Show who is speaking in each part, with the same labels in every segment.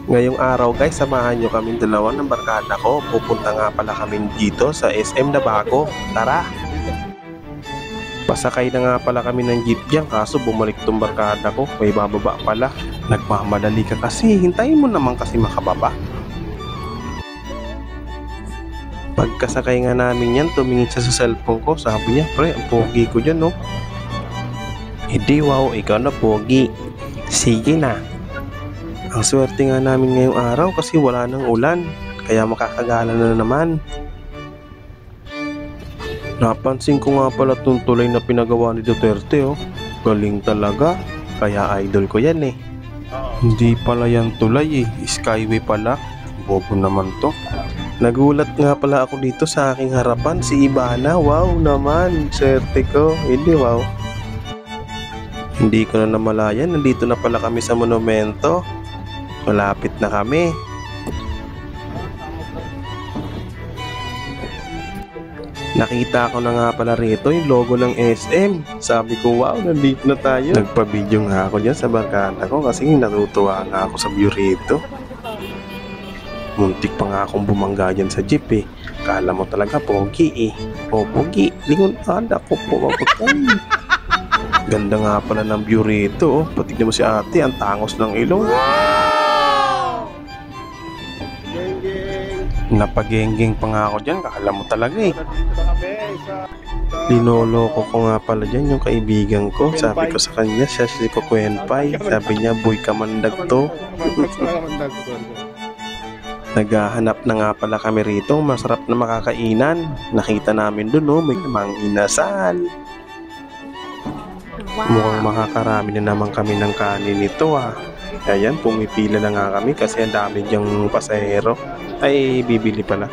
Speaker 1: Ngayong araw guys, samahan nyo kaming dalawa ng barkada ko. Pupunta nga pala kami dito sa SM na bago. Tara! Pasakay na nga pala kami ng jeep dyan, kaso bumalik tong barkada ko. May bababa pala. Nagmamadali ka kasi, hintayin mo naman kasi makababa. Pagkasakay nga namin yan, tumingin siya sa cellphone ko. Sabi niya, pre, ang pogi ko dyan, no? Hindi, wow, ikaw na pogi. Sige na. Ang swerte nga namin ngayong araw kasi wala nang ulan, kaya makakagala na naman. Napansin ko nga pala itong tulay na pinagawa ni Duterte, oh. Galing talaga, kaya idol ko yan eh. Hindi pala yan tulay eh, skyway pala. Bobo naman to. Nagulat nga pala ako dito sa aking harapan, si Ibana. Wow naman, swerte ko. Hindi, wow. Hindi ko na namalayan, nandito na pala kami sa monumento. Malapit na kami. Nakita ko na nga pala rito yung logo ng SM. Sabi ko, wow, nandito na tayo. Nagpa-video nga ako dyan sa barkada ko kasi natutuwa nga ako sa view rito. Muntik pa nga akong bumangga dyan sa jeep eh. Kala mo talaga pogi eh. O pogi, lingon ada ko po. Ganda nga pala ng view rito. Patignan mo si ate, ang tangos ng ilong. Napagengging pa nga ako dyan, kakala mo talaga eh. Linoloko ko nga pala dyan yung kaibigan ko. Sabi ko sa kanya, siya si Kukwenpay. Sabi niya, boy kamandag to. Naghahanap na nga pala kami rito, masarap na makakainan. Nakita namin dun, no, may namang inasal. Mukhang makakarami na naman kami ng kanin nito ah. Ayan, pumipila na nga kami kasi ang dami dyang pasahero. Ay, bibili pala.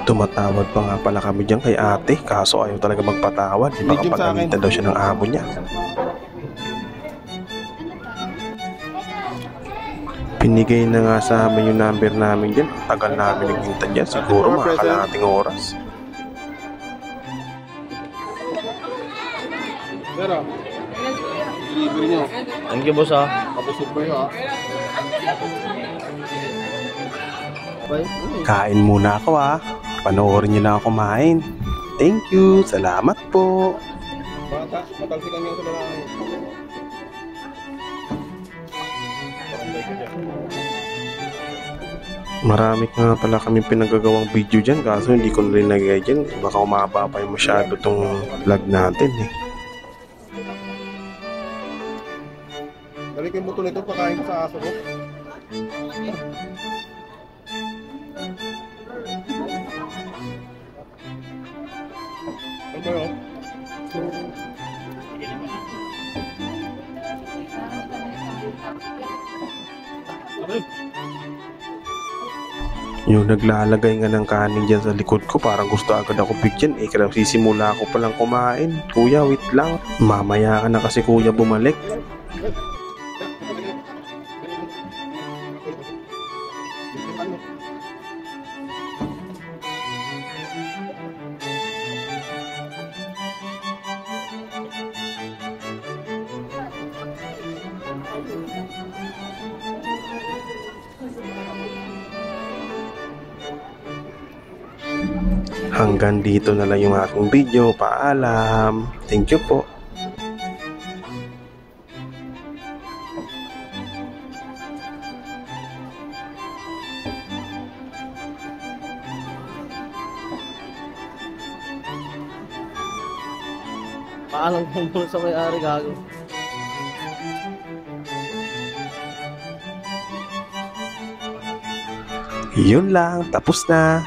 Speaker 1: Tumatawad pa nga pala kami dyan kay ate, kaso ayaw talaga magpatawad. Baka pagalitan daw siya ng amo niya. Pinigay na nga sa amin yung number namin dyan. Tagal namin naghintay dyan, siguro makakalahating oras.
Speaker 2: Pero, delivery nyo.
Speaker 3: Thank you, boss, ha.
Speaker 2: Kapusog pa yun, ha.
Speaker 1: Kain muna ako ah. Panoorin niyo na ako kumain. Thank you. Salamat po.
Speaker 2: Matalsikan nyo sa lalaki.
Speaker 1: Marami nga pala kami pinagagawang video dyan, kaso hindi ko nalinagay dyan. Baka umaba pa yung masyado tong vlog natin eh.
Speaker 2: Dali ko yung buto nito, pakain ko sa aso ko. Ano ba yun?
Speaker 1: Yung naglalagay nga ng kanin dyan sa likod ko, parang gusto agad ako bigyan eh. Kaya sisimula ako palang kumain. Kuya, wait lang. Mamaya ka na kasi kuya bumalik. Hanggang dito na lang yung aking video. Paalam. Thank you po.
Speaker 3: Paalam po sa may-ari, gago.
Speaker 1: Yun lang. Tapos na.